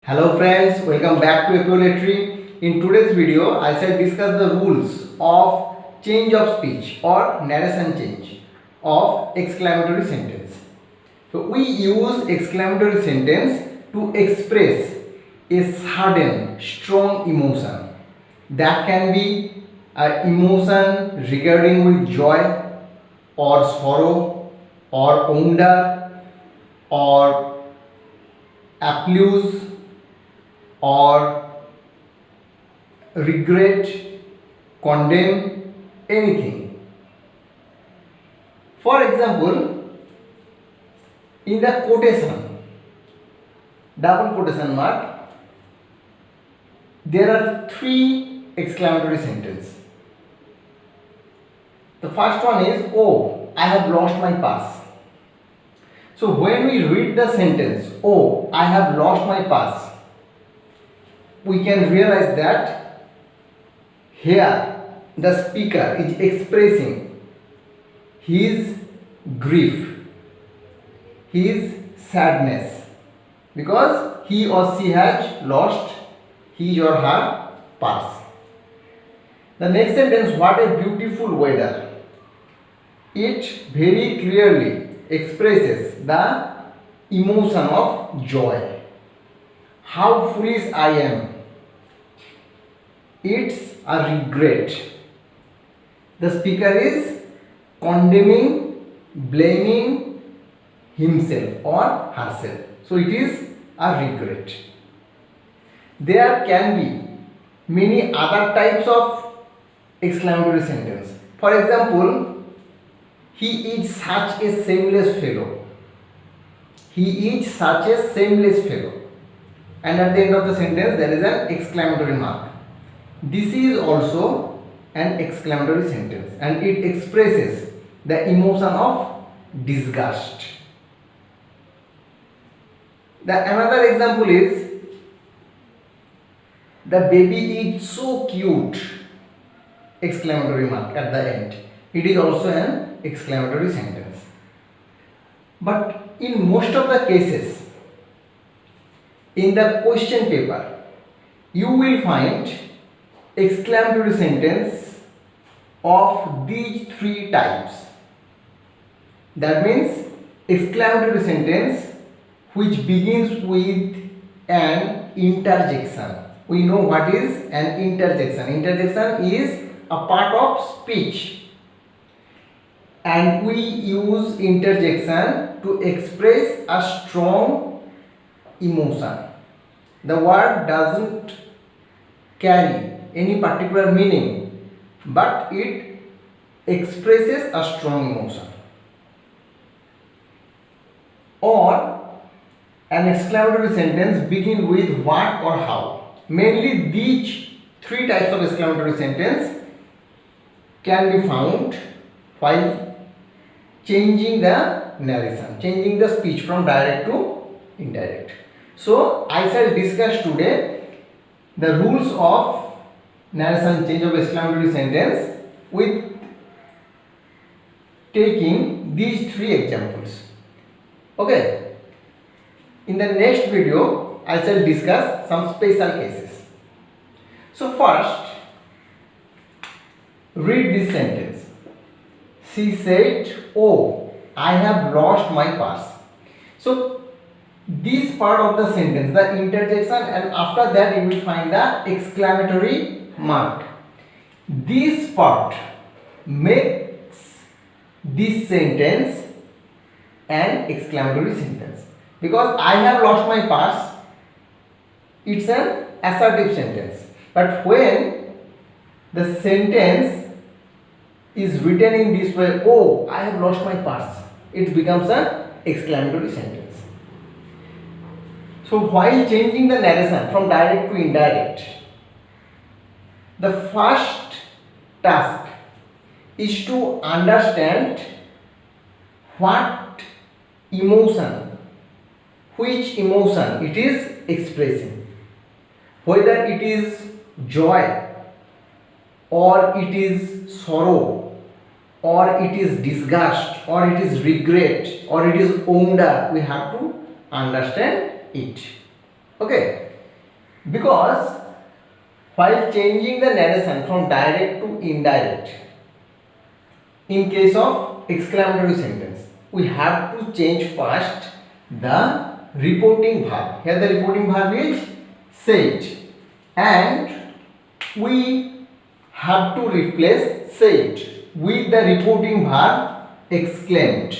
Hello friends, welcome back to Epeolatry. In today's video, I shall discuss the rules of change of speech or narration change of exclamatory sentence. So we use exclamatory sentence to express a sudden strong emotion. That can be an emotion regarding with joy or sorrow or wonder or applause or regret, condemn, anything. For example, in the quotation, double quotation mark, there are three exclamatory sentences. The first one is, "Oh, I have lost my purse." So when we read the sentence, "Oh, I have lost my purse," we can realize that here the speaker is expressing his grief, his sadness, because he or she has lost his or her purse. The next sentence, "What a beautiful weather." It very clearly expresses the emotion of joy. "How foolish I am." It's a regret. The speaker is condemning, blaming himself or herself. So it is a regret. There can be many other types of exclamatory sentence. For example, "He is such a shameless fellow." He is such a shameless fellow. And at the end of the sentence there is an exclamatory mark. This is also an exclamatory sentence and it expresses the emotion of disgust. Another example is, "The baby is so cute," exclamatory mark at the end. It is also an exclamatory sentence. But in most of the cases, in the question paper, you will find exclamatory sentence of these three types. That means exclamatory sentence which begins with an interjection. We know what is an interjection. Interjection is a part of speech, and we use interjection to express a strong emotion. The word doesn't carry any particular meaning, but it expresses a strong emotion. Or an exclamatory sentence begin with what or how. Mainly these three types of exclamatory sentence can be found while changing the narration, changing the speech from direct to indirect. So I shall discuss today the rules of narration change of exclamatory sentence with taking these three examples. Okay. In the next video, I shall discuss some special cases. So first, read this sentence. "She said, 'Oh, I have lost my purse.'" So this part of the sentence, the interjection, and after that you will find the exclamatory mark. This part makes this sentence an exclamatory sentence, because "I have lost my purse," it's an assertive sentence. But when the sentence is written in this way, "Oh, I have lost my purse," it becomes an exclamatory sentence. So while changing the narration from direct to indirect, the first task is to understand what emotion, which emotion it is expressing. Whether it is joy, or it is sorrow, or it is disgust, or it is regret, or it is wonder, we have to understand it. Okay, Because while changing the narration from direct to indirect, in case of exclamatory sentence, we have to change first the reporting verb. Here the reporting verb is said, and we have to replace said with the reporting verb exclaimed.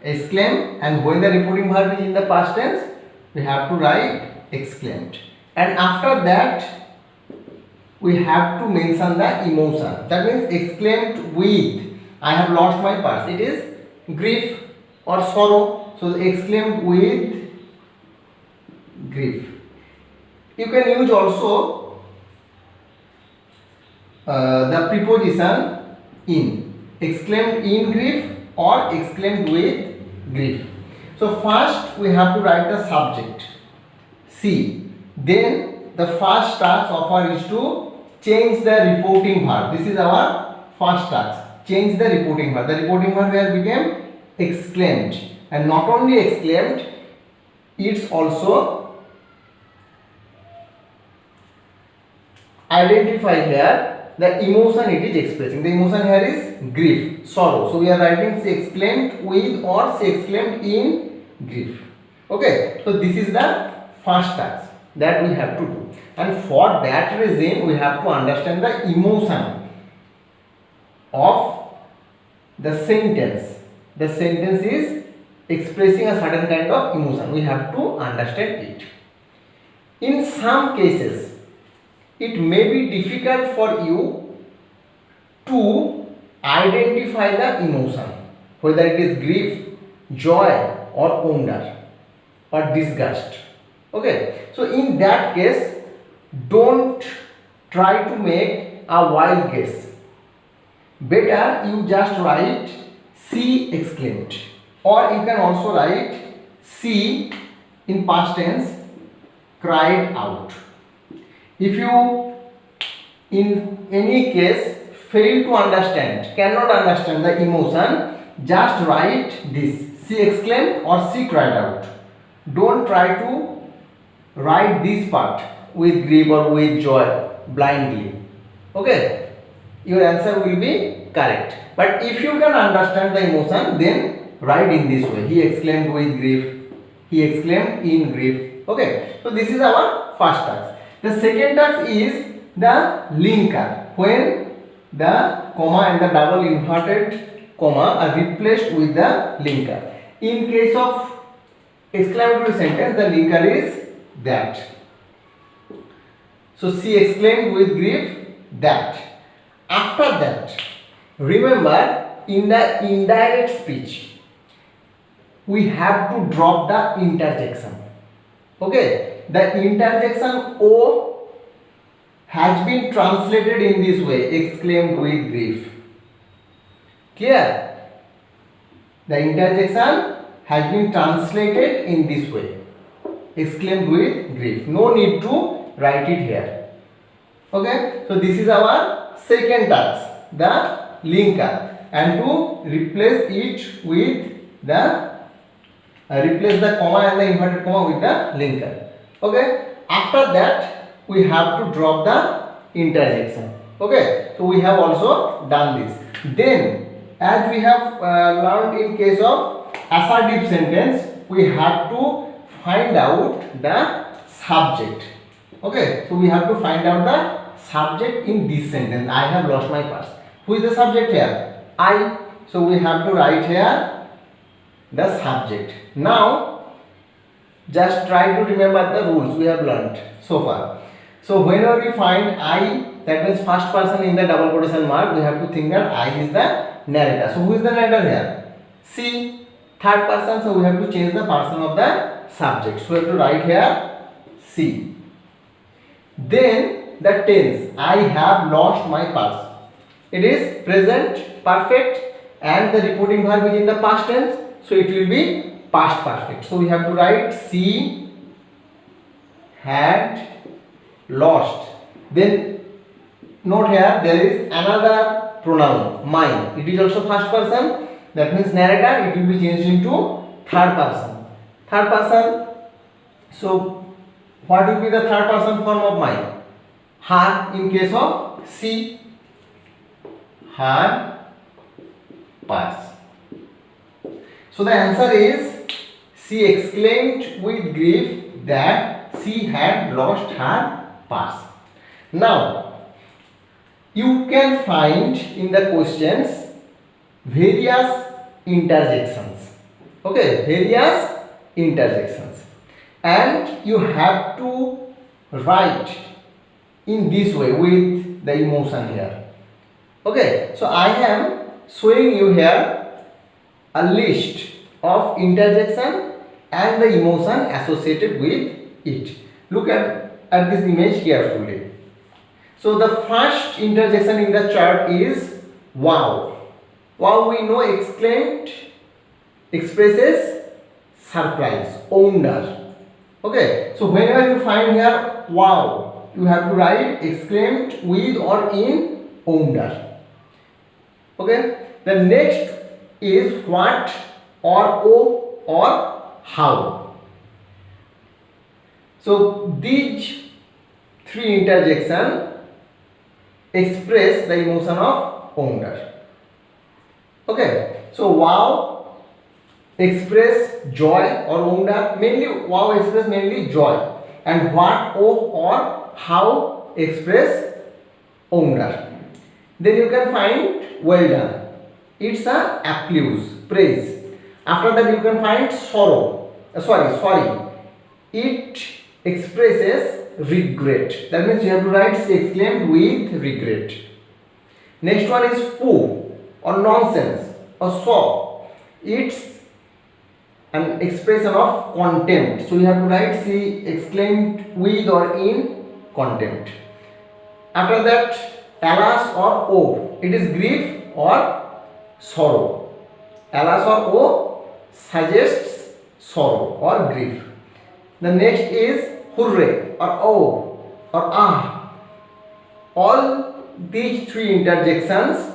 Exclaim, and when the reporting verb is in the past tense, we have to write exclaimed. And after that, we have to mention the emotion. That means exclaimed with I have lost my purse. It is grief or sorrow. So exclaimed with grief. You can use also the preposition in. Exclaimed in grief or exclaimed with grief. So first we have to write the subject C. Then the first task of our is to change the reporting verb. This is our first task. Change the reporting verb. The reporting verb here became exclaimed, and not only exclaimed, it's also identify here the emotion it is expressing. The emotion here is grief, sorrow. So we are writing she exclaimed with or she exclaimed in grief. Okay, so this is the first task that we have to do, and for that reason we have to understand the emotion of the sentence. The sentence is expressing a certain kind of emotion. We have to understand it. In some cases, it may be difficult for you to identify the emotion, whether it is grief, joy, or wonder, or disgust. Okay, so in that case, don't try to make a wild guess. Better you just write she exclaimed, or you can also write she in past tense cried out. If you in any case fail to understand, cannot understand the emotion, just write this she exclaimed or she cried out. Don't try to write this part with grief or with joy blindly. Okay, your answer will be correct. But if you can understand the emotion, then write in this way: he exclaimed with grief, he exclaimed in grief. Okay, so this is our first task. The second task is the linker, when the comma and the double inverted comma are replaced with the linker. In case of exclamatory sentence, the linker is that. So she exclaimed with grief that. After that, remember, in the indirect speech, we have to drop the interjection. Okay, the interjection O has been translated in this way: exclaimed with grief. Clear? The interjection has been translated in this way: exclaimed with grief. No need to write it here. Okay, so this is our second task, the linker, and to replace it with the replace the comma and the inverted comma with the linker. Okay, after that we have to drop the interjection. Okay, so we have also done this. Then, as we have learned in case of assertive sentence, we have to find out the subject. Okay, so we have to find out the subject in this sentence: I have lost my purse. Who is the subject here? I. So we have to write here the subject. Now just try to remember the rules we have learnt so far. So whenever we find I, that means first person in the double quotation mark, we have to think that I is the narrator. So who is the narrator here? C. Third person, so we have to change the person of the subject. So we have to write here C. Then the tense: I have lost my purse. It is present perfect, and the reporting verb is in the past tense, so it will be past perfect. So we have to write she had lost. Then note here there is another pronoun mine. It is also first person, that means narrator. It will be changed into third person. Third person, so What will be the third person form of my? Her in case of she. Her purse. So the answer is she exclaimed with grief that she had lost her purse. Now you can find in the questions various interjections. Okay, various interjections, and you have to write in this way with the emotion here. Okay, so I am showing you here a list of interjection and the emotion associated with it. Look at this image carefully. So the first interjection in the chart is wow. Wow, we know exclaimed expresses surprise, wonder. Okay, so whenever you find here wow, you have to write exclaimed with or in wonder. Okay, the next is what or oh or how. So these three interjections express the emotion of wonder. Okay, so wow express joy or wonder, mainly wow express mainly joy, and what oh or how express wonder. Then you can find well done, it's a applause, praise. After that you can find sorrow, sorry, it expresses regret. That means you have to write exclaimed with regret. Next one is pooh or nonsense or saw, it's an expression of contempt. So you have to write she exclaimed with or in contempt. After that alas or oh, it is grief or sorrow. Alas or oh suggests sorrow or grief. The next is hooray or oh or ah. All these three interjections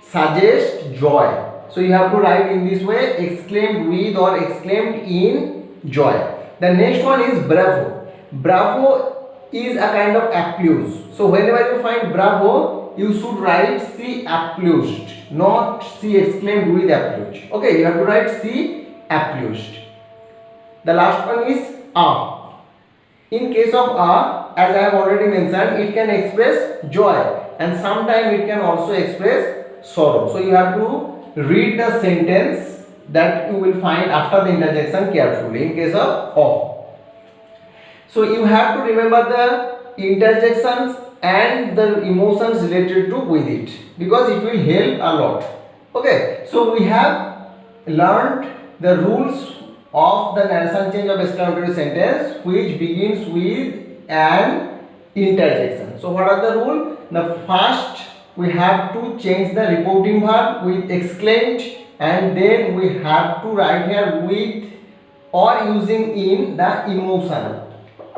suggest joy. So you have to write in this way, exclaimed with or exclaimed in joy. The next one is bravo. Bravo is a kind of applause. So whenever you find bravo, you should write she applauded, not she exclaimed with applause. Okay, you have to write she applauded. The last one is ah. In case of ah, as I have already mentioned, it can express joy and sometimes it can also express sorrow. So you have to read the sentence that you will find after the interjection carefully in case of oh. So you have to remember the interjections and the emotions related to with it, because it will help a lot. Okay, so we have learned the rules of the narration change of exclamatory sentence, which begins with an interjection. So what are the rules? The first, we have to change the reporting verb with exclaimed, and then we have to write here with or using in the emotion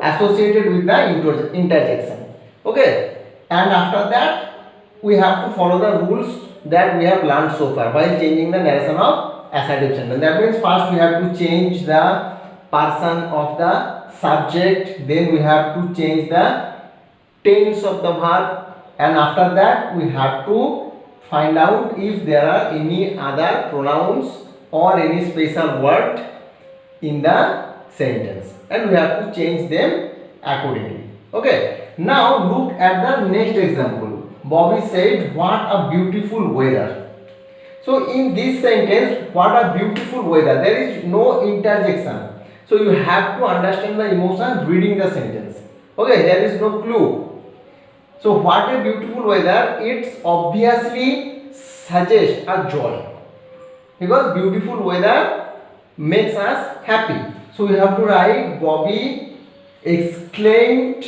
associated with the interjection. Okay, and after that we have to follow the rules that we have learned so far while changing the narration of assertive sentence. That means first we have to change the person of the subject, then we have to change the tense of the verb, and after that we have to find out if there are any other pronouns or any special word in the sentence, and we have to change them accordingly. Okay, now look at the next example. Bobby said, what a beautiful weather. So in this sentence, what a beautiful weather, there is no interjection. So you have to understand the emotion reading the sentence. Okay, there is no clue. So what a beautiful weather, it's obviously suggests a joy, because beautiful weather makes us happy. So we have to write Bobby exclaimed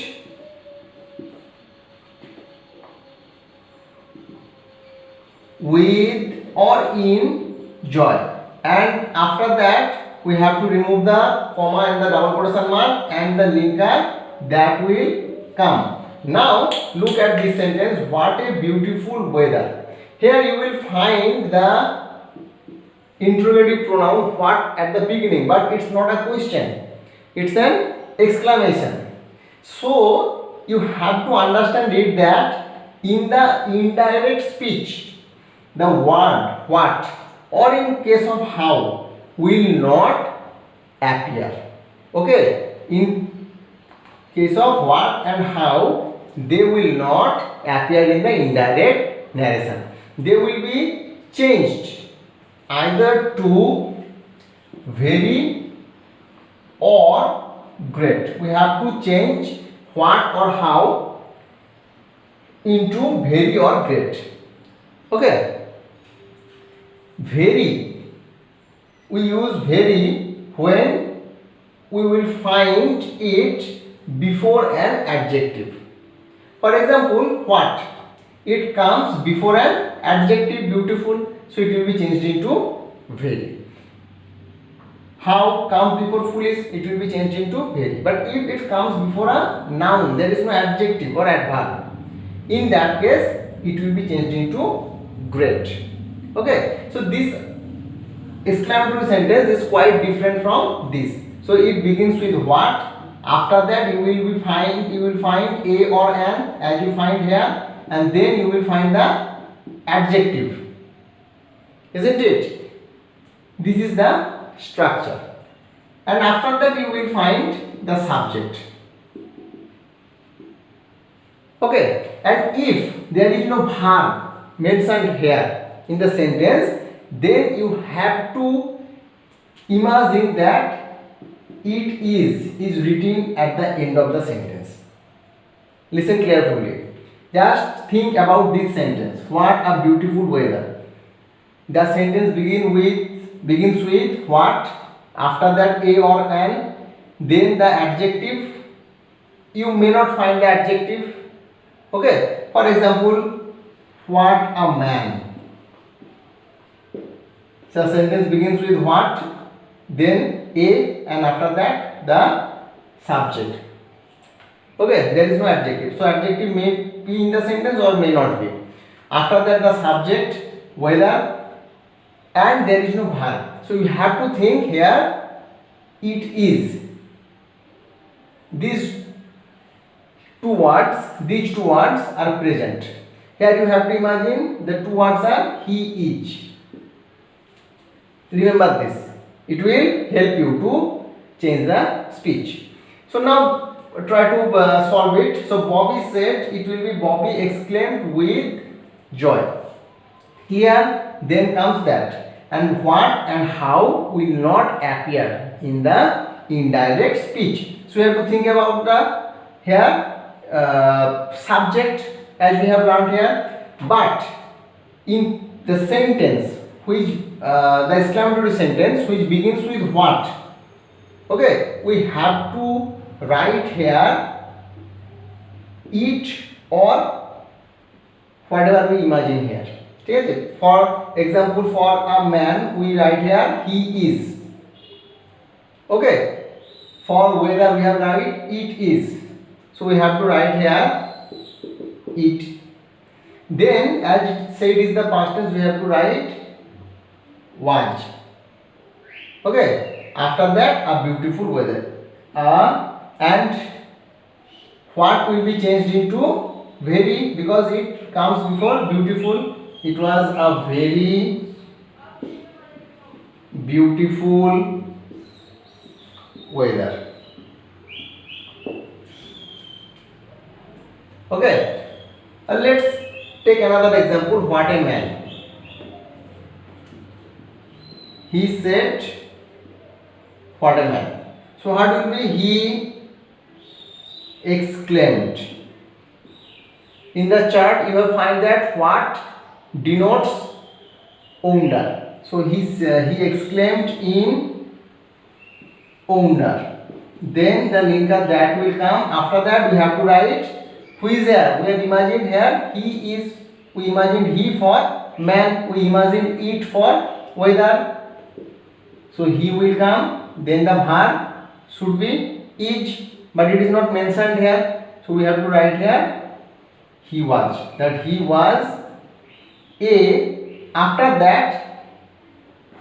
with or in joy, and after that we have to remove the comma and the double quotation mark and the linker that will come. Now look at this sentence, what a beautiful weather. Here you will find the interrogative pronoun what at the beginning, but it's not a question, it's an exclamation. So you have to understand it that in the indirect speech, the word what or in case of how will not appear. Okay, in case of what and how, they will not appear in the indirect narration. They will be changed either to very or great. We have to change what or how into very or great. Okay, very, we use very when we will find it before an adjective. For example, what, it comes before an adjective beautiful, so it will be changed into very. How comes before foolish, it will be changed into very. But if it comes before a noun, there is no adjective or adverb, in that case it will be changed into great. Okay, so this exclamatory sentence is quite different from this. So it begins with what, after that you will find a or an as you find here, and then you will find the adjective, isn't it? This is the structure, and after that you will find the subject. Okay, and if there is no verb mentioned here in the sentence, then you have to imagine that it is written at the end of the sentence. Listen carefully. Just think about this sentence. What a beautiful weather. The sentence begins with what, after that a or an, then the adjective. You may not find the adjective. Okay, for example, what a man. So sentence begins with what, then a, and after that the subject. Okay, there is no adjective. So adjective may be in the sentence or may not be. After that the subject, weather, and there is no verb. So you have to think here it is. These two words are present. Here you have to imagine the two words are he is. Remember this. It will help you to change the speech. So now try to solve it. So Bobby said, it will be Bobby exclaimed with joy. Here then comes that, and what and how will not appear in the indirect speech. So you have to think about the here subject as we have learned here, but in the sentence which the exclamatory sentence which begins with what, okay, we have to write here it or whatever we imagine here. Okay? For example, for a man we write here he is. Okay, for weather we have write it is, so we have to write here it. Then as it said is the past tense, we have to write was. Okay, after that a beautiful weather, and what will be changed into very, because it comes before beautiful. It was a very beautiful weather. Okay, let's take another example. What a man. He said, what a man. So what will be? He exclaimed. In the chart you will find that what denotes owner. So he exclaimed in owner. Then the linker that will come. After that we have to write who is there. We have imagined here he is. We imagined he for man. We imagined it for weather. So he will come. Then the verb should be is, but it is not mentioned here. So we have to write here he was. That he was a. After that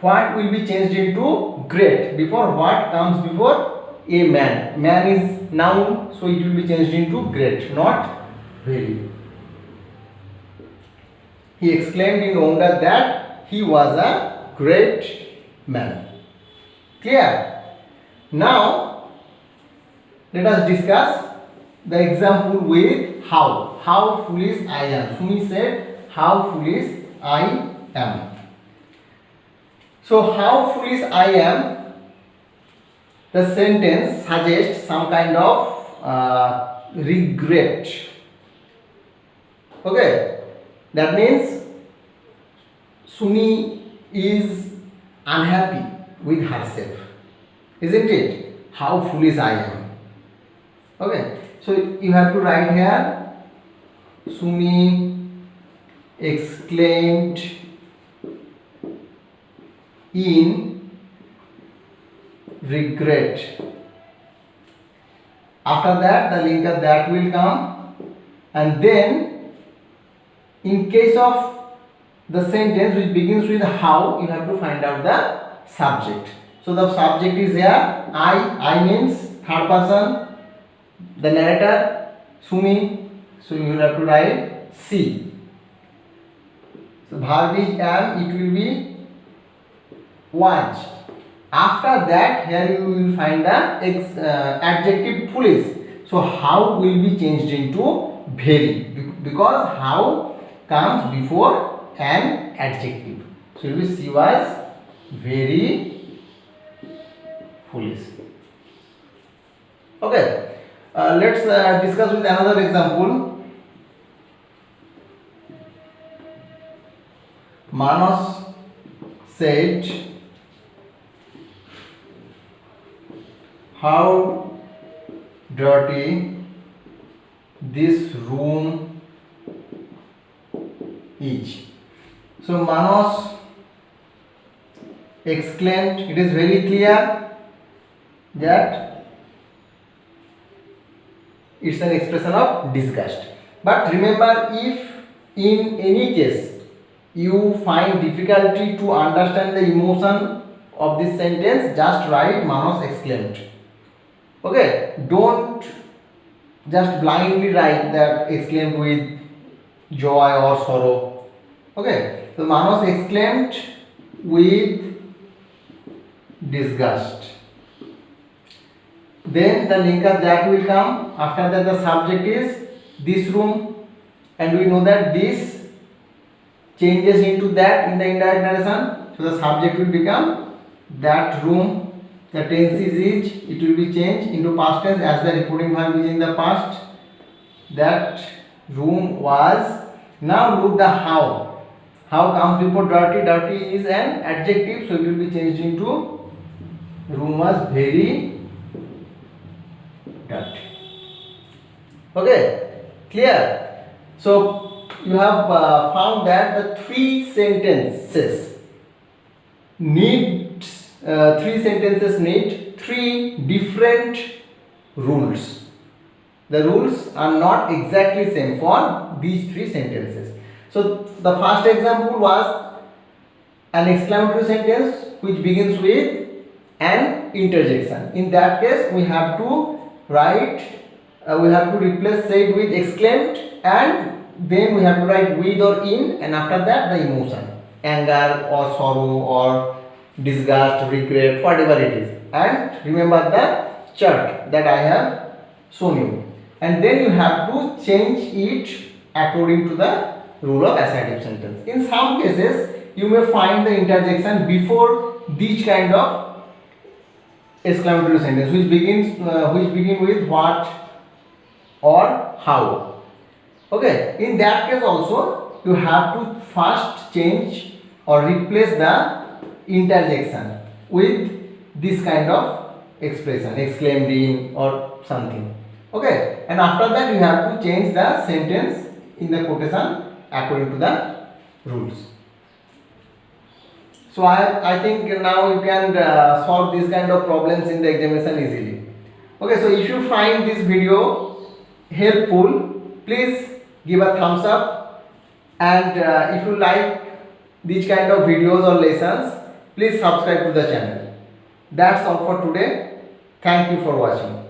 what will be changed into great. Before what comes before a man. Man is noun, so it will be changed into great, not very. He exclaimed in wonder that he was a great man. Clear? Now, let us discuss the example with how. How foolish I am. Sumi said, how foolish I am. So, how foolish I am, the sentence suggests some kind of regret. Okay, that means Sumi is unhappy with herself, isn't it? How foolish I am. Okay, so you have to write here, Sumi exclaimed in regret. After that, the linker that will come, and then in case of the sentence which begins with how, you have to find out the subject. So the subject is here, I means third person, the narrator, Sumi, so you will have to write C. So verb is am, it will be was. After that, here you will find the adjective foolish. So how will be changed into very, because how comes before an adjective. So you will see was very foolish. Okay, let's discuss with another example. Manas said, how dirty this room is. So Manas exclaimed, it is very clear that it's an expression of disgust. But remember, if in any case you find difficulty to understand the emotion of this sentence, just write Manas exclaimed. Okay, don't just blindly write that exclaimed with joy or sorrow. Okay, so Manas exclaimed with disgust. Then the linker that will come. After that, the subject is this room, and we know that this changes into that in the indirect narration. So the subject will become that room. The tense is it will be changed into past tense as the reporting verb is in the past. That room was. Now look the how. How comes before dirty? Dirty is an adjective, so it will be changed into room was very dirty. Okay, clear? So you have found that the three sentences need three different rules. The rules are not exactly same for these three sentences. So the first example was an exclamatory sentence which begins with an interjection. In that case, we have to write, we have to replace said with exclaimed, and then we have to write with or in, and after that the emotion, anger or sorrow or disgust, regret, whatever it is. And remember the chart that I have shown you. And then you have to change it according to the rule of assertive sentence. In some cases, you may find the interjection before this kind of exclamatory sentence, which begin with what or how. Okay, in that case also you have to first change or replace the interjection with this kind of expression, exclaimed in or something. Okay, and after that you have to change the sentence in the quotation according to the rules. So I think now you can solve this kind of problems in the examination easily. Okay, so if you find this video helpful, please give a thumbs up, and if you like these kind of videos or lessons, please subscribe to the channel. That's all for today. Thank you for watching.